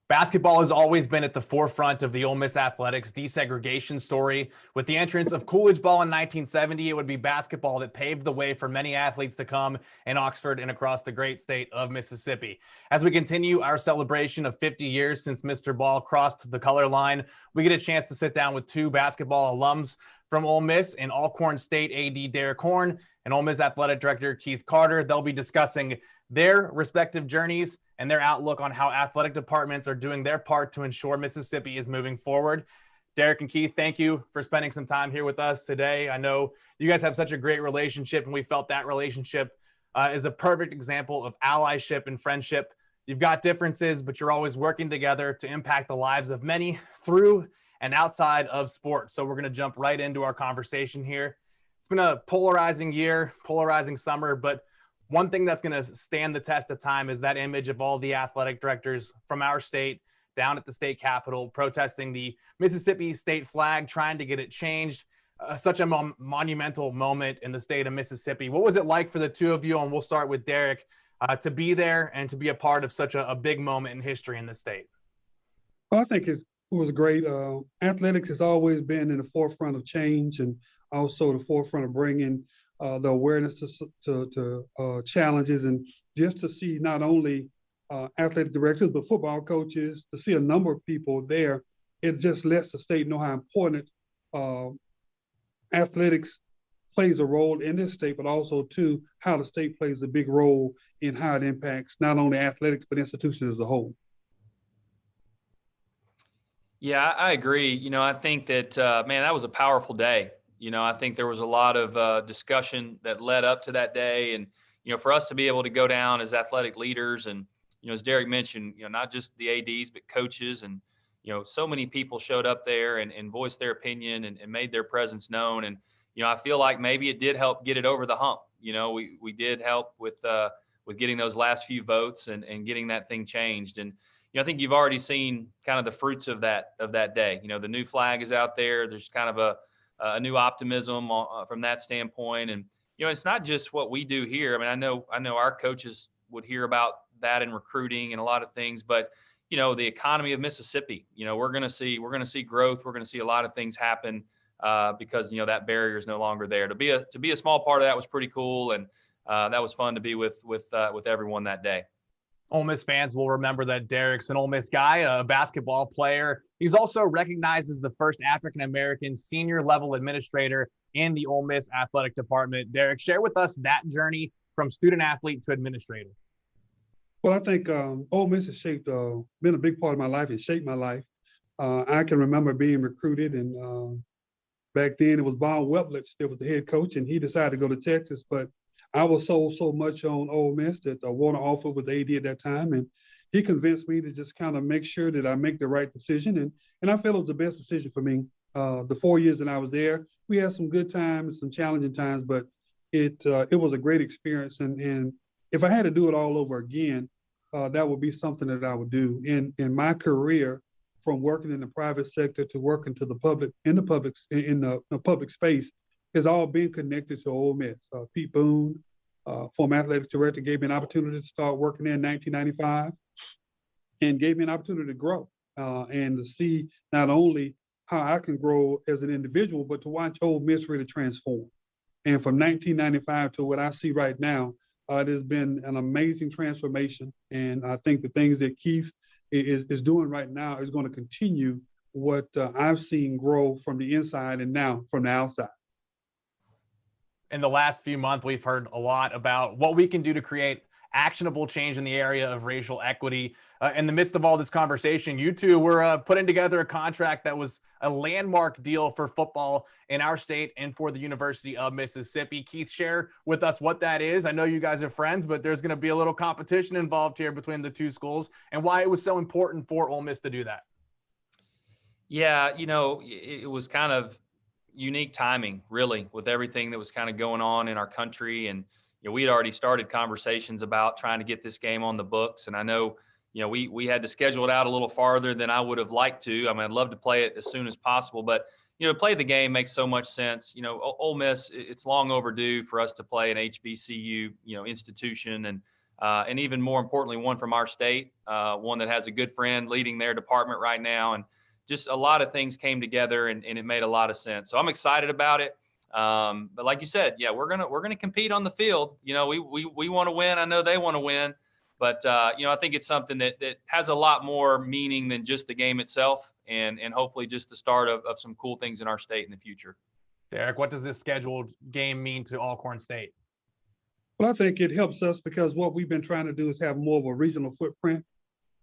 Basketball has always been at the forefront of the Ole Miss athletics desegregation story. With the entrance of Coolidge ball in 1970, it would be basketball that paved the way for many athletes to come in Oxford and across the great state of Mississippi. As we continue our celebration of 50 years since Mr. Ball crossed the color line, we get a chance to sit down with two basketball alums from Ole Miss and Alcorn State AD Derek Horn and Ole Miss Athletic Director Keith Carter. They'll be discussing their respective journeys and their outlook on how athletic departments are doing their part to ensure Mississippi is moving forward. Derek and Keith, thank you for spending some time here with us today. I know you guys have such a great relationship, and we felt that relationship is a perfect example of allyship and friendship. You've got differences, but you're always working together to impact the lives of many through and outside of sports. So we're going to jump right into our conversation here. It's been a polarizing year, polarizing summer, but one thing that's going to stand the test of time is that image of all the athletic directors from our state down at the state capitol protesting the Mississippi state flag, trying to get it changed. Such a monumental moment in the state of Mississippi. What was it like for the two of you? And we'll start with Derek, to be there and to be a part of such a big moment in history in the state. Well, I think it was great. Athletics has always been in the forefront of change and also the forefront of bringing the awareness to challenges, and just to see not only athletic directors, but football coaches, to see a number of people there, it just lets the state know how important athletics plays a role in this state, but also too how the state plays a big role in how it impacts not only athletics, but institutions as a whole. Yeah, I agree. I think that, man, that was a powerful day. I think there was a lot of discussion that led up to that day. And, for us to be able to go down as athletic leaders and, as Derek mentioned, not just the ADs, but coaches and, so many people showed up there and voiced their opinion and made their presence known. And, I feel like maybe it did help get it over the hump. We did help with getting those last few votes and getting that thing changed. And, I think you've already seen kind of the fruits of that day. The new flag is out there. There's kind of a new optimism from that standpoint. And, it's not just what we do here. I mean, I know our coaches would hear about that in recruiting and a lot of things, but, the economy of Mississippi, we're going to see growth. We're going to see a lot of things happen because, that barrier is no longer there. To be a small part of that was pretty cool. And that was fun to be with everyone that day. Ole Miss fans will remember that Derek's an Ole Miss guy, a basketball player. He's also recognized as the first African-American senior level administrator in the Ole Miss athletic department. Derek, share with us that journey from student athlete to administrator. Well, I think Ole Miss has been a big part of my life and shaped my life. I can remember being recruited, and back then it was Bob Weblich that was the head coach, and he decided to go to Texas, but I was so much on Ole Miss that Warner Alford was the AD at that time, and he convinced me to just kind of make sure that I make the right decision, and I felt it was the best decision for me. The 4 years that I was there, we had some good times, some challenging times, but it was a great experience, and if I had to do it all over again, that would be something that I would do. In my career, from working in the private sector to working to the public in the public space, has all been connected to Ole Miss. Pete Boone, former athletic director, gave me an opportunity to start working there in 1995 and gave me an opportunity to grow and to see not only how I can grow as an individual, but to watch Ole Miss really transform. And from 1995 to what I see right now, it has been an amazing transformation. And I think the things that Keith is doing right now is going to continue what I've seen grow from the inside and now from the outside. In the last few months, we've heard a lot about what we can do to create actionable change in the area of racial equity. In the midst of all this conversation, you two were putting together a contract that was a landmark deal for football in our state and for the University of Mississippi. Keith, share with us what that is. I know you guys are friends, but there's going to be a little competition involved here between the two schools, and why it was so important for Ole Miss to do that. Yeah, it was kind of unique timing, really, with everything that was kind of going on in our country. And, we had already started conversations about trying to get this game on the books. And I know, we had to schedule it out a little farther than I would have liked to. I mean, I'd love to play it as soon as possible, but, to play the game makes so much sense. Ole Miss, it's long overdue for us to play an HBCU, institution. And and even more importantly, one from our state, one that has a good friend leading their department right now. And just a lot of things came together, and it made a lot of sense. So I'm excited about it. But like you said, yeah, we're gonna compete on the field. You know, we want to win. I know they want to win, but you know, I think it's something that has a lot more meaning than just the game itself, and hopefully just the start of some cool things in our state in the future. Derek, what does this scheduled game mean to Alcorn State? Well, I think it helps us because what we've been trying to do is have more of a regional footprint.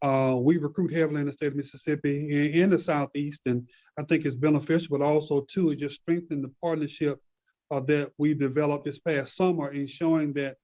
We recruit heavily in the state of Mississippi and in the Southeast, and I think it's beneficial, but also too, it just strengthened the partnership that we developed this past summer in showing that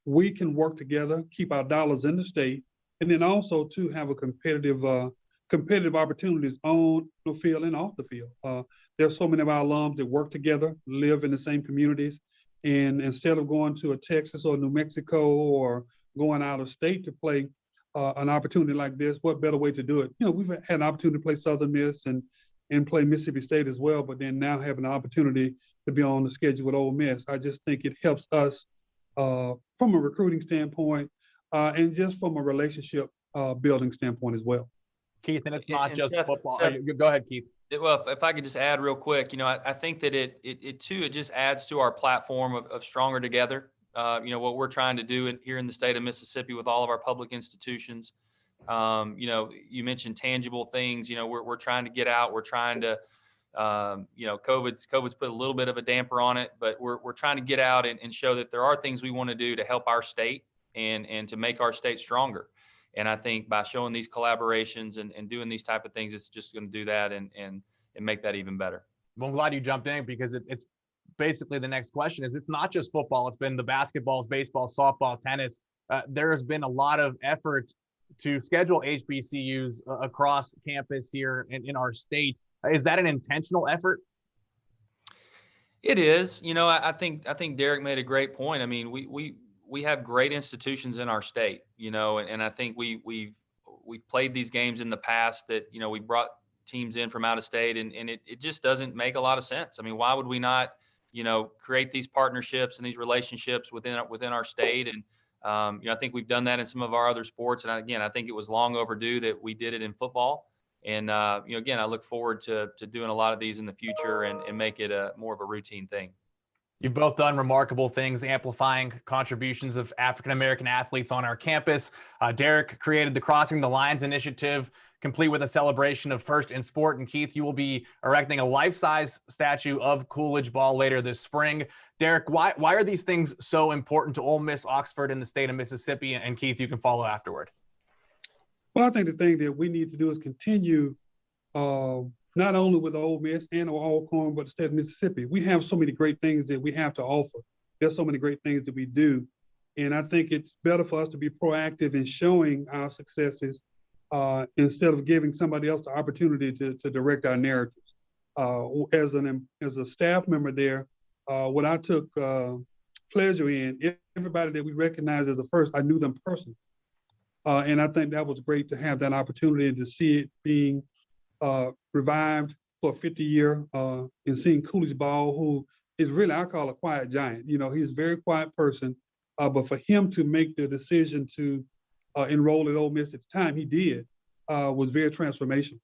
we can work together, keep our dollars in the state, and then also to have a competitive opportunities on the field and off the field. There's so many of our alums that work together, live in the same communities, and instead of going to a Texas or New Mexico or going out of state to play an opportunity like this, what better way to do it? You know, we've had an opportunity to play Southern Miss and play Mississippi State as well, but then now having an opportunity to be on the schedule with Ole Miss, I just think it helps us from a recruiting standpoint and just from a relationship building standpoint as well. Keith, and it's not And just Seth, football. Seth, Go ahead, Keith. Well, if I could just add real quick, you know, I think that it just adds to our platform of Stronger Together. You know, what we're trying to do here in the state of Mississippi with all of our public institutions. You know, you mentioned tangible things. You know, we're trying to get out. We're trying to, you know, COVID's put a little bit of a damper on it, but we're trying to get out and show that there are things we want to do to help our state and to make our state stronger. And I think by showing these collaborations and doing these type of things, it's just going to do that and make that even better. Well, I'm glad you jumped in because it's basically the next question is it's not just football. It's been the basketballs, baseball, softball, tennis. There has been a lot of effort to schedule HBCUs across campus here in our state. Is that an intentional effort? It is. You know, I think Derek made a great point. I mean, we have great institutions in our state, you know, and I think we've played these games in the past that, you know, we brought teams in from out of state and it just doesn't make a lot of sense. I mean, why would we not, you know, create these partnerships and these relationships within our state? And, you know, I think we've done that in some of our other sports. And again, I think it was long overdue that we did it in football. And, you know, again, I look forward to doing a lot of these in the future and make it more of a routine thing. You've both done remarkable things, amplifying contributions of African-American athletes on our campus. Derek created the Crossing the Lines initiative, complete with a celebration of first in sport. And Keith, you will be erecting a life-size statue of Coolidge Ball later this spring. Derek, why are these things so important to Ole Miss, Oxford, and the state of Mississippi? And Keith, you can follow afterward. Well, I think the thing that we need to do is continue not only with Ole Miss and Alcorn, but the state of Mississippi. We have so many great things that we have to offer. There's so many great things that we do. And I think it's better for us to be proactive in showing our successes instead of giving somebody else the opportunity to direct our narratives. As a staff member there, what I took pleasure in, everybody that we recognize as the first, I knew them personally. And I think that was great to have that opportunity to see it being revived for a 50-year and seeing Coolidge Ball, who is really, I call a quiet giant. You know, he's a very quiet person, but for him to make the decision to enroll at Ole Miss at the time he did was very transformational.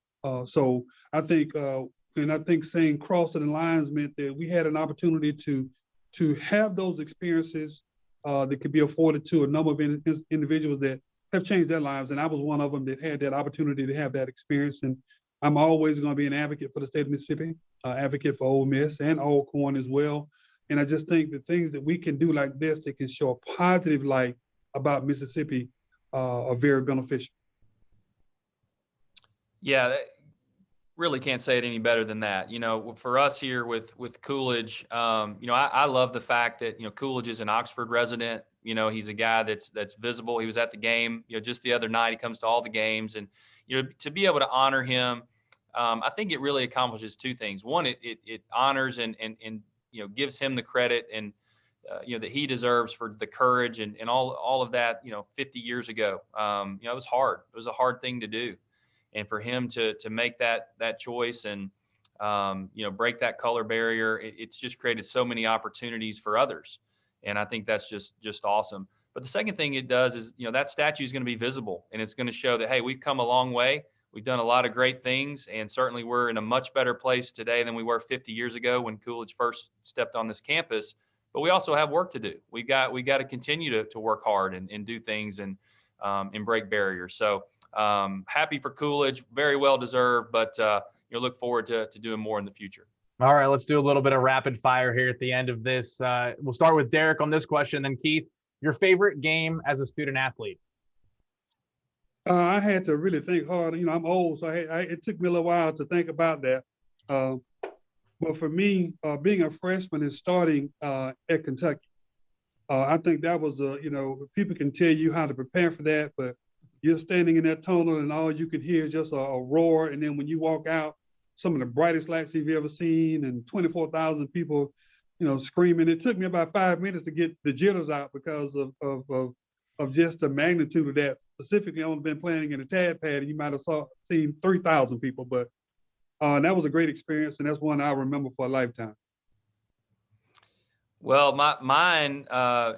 So I think, and I think saying crossing the lines meant that we had an opportunity to have those experiences that could be afforded to a number of individuals that have changed their lives. And I was one of them that had that opportunity to have that experience. And I'm always going to be an advocate for the state of Mississippi, advocate for Ole Miss and Alcorn as well. And I just think the things that we can do like this that can show a positive light about Mississippi are very beneficial. Yeah, really can't say it any better than that. You know, for us here with Coolidge, you know, I love the fact that, you know, Coolidge is an Oxford resident. You know, he's a guy that's visible. He was at the game, you know, just the other night. He comes to all the games, and you know, to be able to honor him, I think it really accomplishes two things. One, it honors and you know, gives him the credit and you know, that he deserves for the courage and all of that. You know, 50 years ago, you know, it was hard. It was a hard thing to do, and for him to make that choice and you know, break that color barrier, it's just created so many opportunities for others. And I think that's just awesome. But the second thing it does is, that statue is going to be visible, and it's going to show that, hey, we've come a long way. We've done a lot of great things, and certainly we're in a much better place today than we were 50 years ago when Coolidge first stepped on this campus. But we also have work to do. We got to continue to work hard and do things and break barriers. So happy for Coolidge, very well deserved, but look forward to doing more in the future. All right, let's do a little bit of rapid fire here at the end of this. We'll start with Derek on this question, then Keith, your favorite game as a student athlete? I had to really think hard. I'm old, so it took me a little while to think about that. But for me, being a freshman and starting at Kentucky, I think that was people can tell you how to prepare for that, but you're standing in that tunnel and all you could hear is just a roar. And then when you walk out, some of the brightest lights you've ever seen and 24,000 people, screaming. It took me about 5 minutes to get the jitters out because of just the magnitude of that. Specifically, I've only been playing in a tad pad and you might have seen 3,000 people, but that was a great experience. And that's one I remember for a lifetime. Well, mine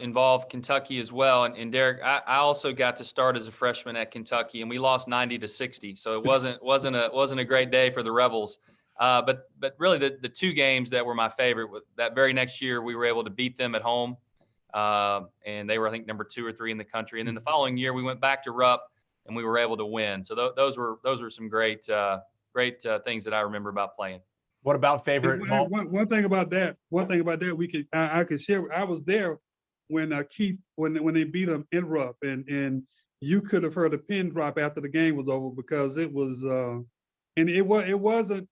involved Kentucky as well, and Derek, I also got to start as a freshman at Kentucky, and we lost 90-60, so it wasn't a great day for the Rebels. But really, the two games that were my favorite, that very next year we were able to beat them at home, and they were, I think, number 2 or 3 in the country. And then the following year we went back to Rupp and we were able to win. So those were some great things that I remember about playing. What about favorite? One thing about that, I could share. I was there when Keith, when they beat them in Rupp, and you could have heard a pin drop after the game was over because it was, and it wasn't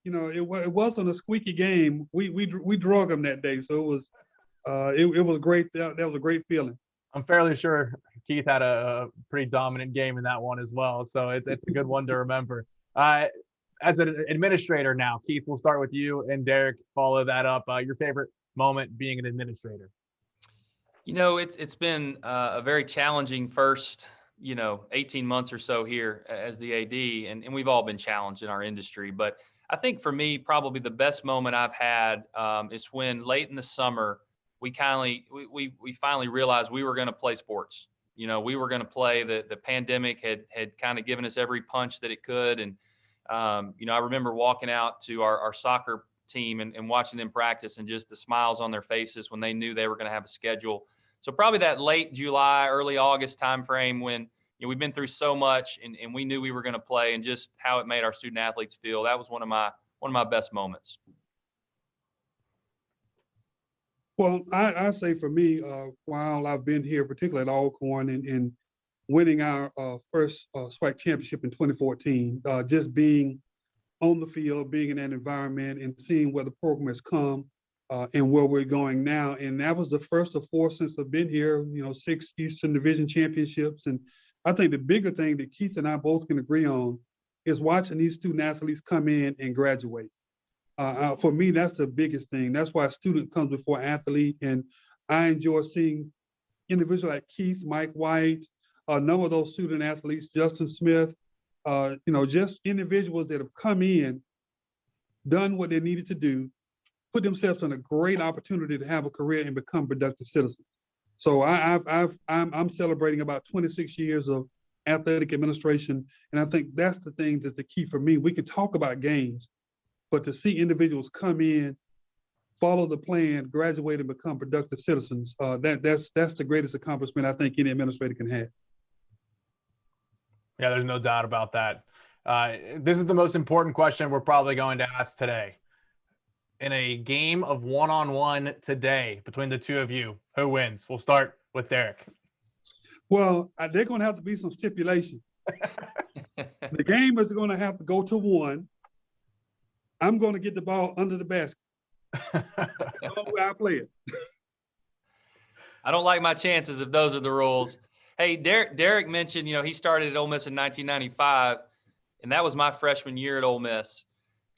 a squeaky game. We drug them that day, so it was great. That was a great feeling. I'm fairly sure Keith had a pretty dominant game in that one as well, so it's a good one to remember. As an administrator now, Keith, we'll start with you, and Derek, follow that up. Your favorite moment being an administrator? It's been a very challenging first, 18 months or so here as the AD, and we've all been challenged in our industry. But I think for me, probably the best moment I've had is when late in the summer, we finally realized we were going to play sports. We were going to play. The pandemic had kind of given us every punch that it could, and I remember walking out to our soccer team and watching them practice and just the smiles on their faces when they knew they were going to have a schedule. So probably that late July, early August timeframe when we've been through so much and we knew we were going to play, and just how it made our student athletes feel. That was one of my best moments. Well, I say for me, while I've been here, particularly at Alcorn and winning our first SWAC championship in 2014, just being on the field, being in that environment and seeing where the program has come and where we're going now. And that was the first of 4 since I've been here, 6 Eastern Division championships. And I think the bigger thing that Keith and I both can agree on is watching these student athletes come in and graduate. For me, that's the biggest thing. That's why a student comes before athlete. And I enjoy seeing individuals like Keith, Mike White, a number of those student athletes, Justin Smith, just individuals that have come in, done what they needed to do, put themselves in a great opportunity to have a career and become productive citizens. So I'm celebrating about 26 years of athletic administration, and I think that's the thing that's the key for me. We can talk about games, but to see individuals come in, follow the plan, graduate, and become productive citizens, that's the greatest accomplishment I think any administrator can have. Yeah, there's no doubt about that. This is the most important question we're probably going to ask today. In a game of one-on-one today between the two of you, who wins? We'll start with Derek. Well, they're going to have to be some stipulations. The game is going to have to go to 1. I'm going to get the ball under the basket. That's the way I play it. I don't like my chances if those are the rules. Hey, Derek mentioned, he started at Ole Miss in 1995, and that was my freshman year at Ole Miss.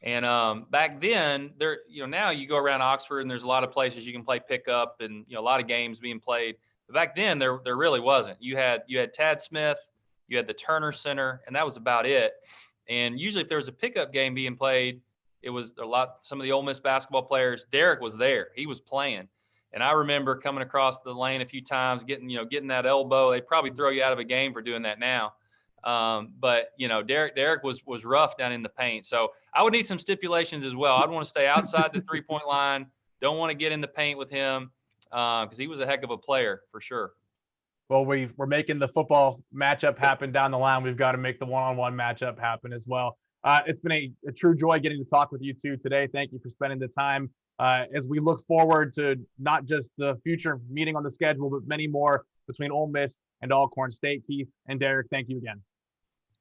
And back then, now you go around Oxford and there's a lot of places you can play pickup and a lot of games being played. But back then, there really wasn't. You had Tad Smith, you had the Turner Center, and that was about it. And usually, if there was a pickup game being played, it was some of the Ole Miss basketball players. Derek was there; he was playing. And I remember coming across the lane a few times, getting that elbow. They probably throw you out of a game for doing that now. But Derek was rough down in the paint. So I would need some stipulations as well. I'd want to stay outside the 3-point line. Don't want to get in the paint with him because he was a heck of a player for sure. Well, we're making the football matchup happen down the line. We've got to make the one-on-one matchup happen as well. It's been a true joy getting to talk with you two today. Thank you for spending the time as we look forward to not just the future meeting on the schedule, but many more between Ole Miss and Alcorn State. Keith and Derek, thank you again.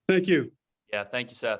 Thank you. Yeah, thank you, Seth.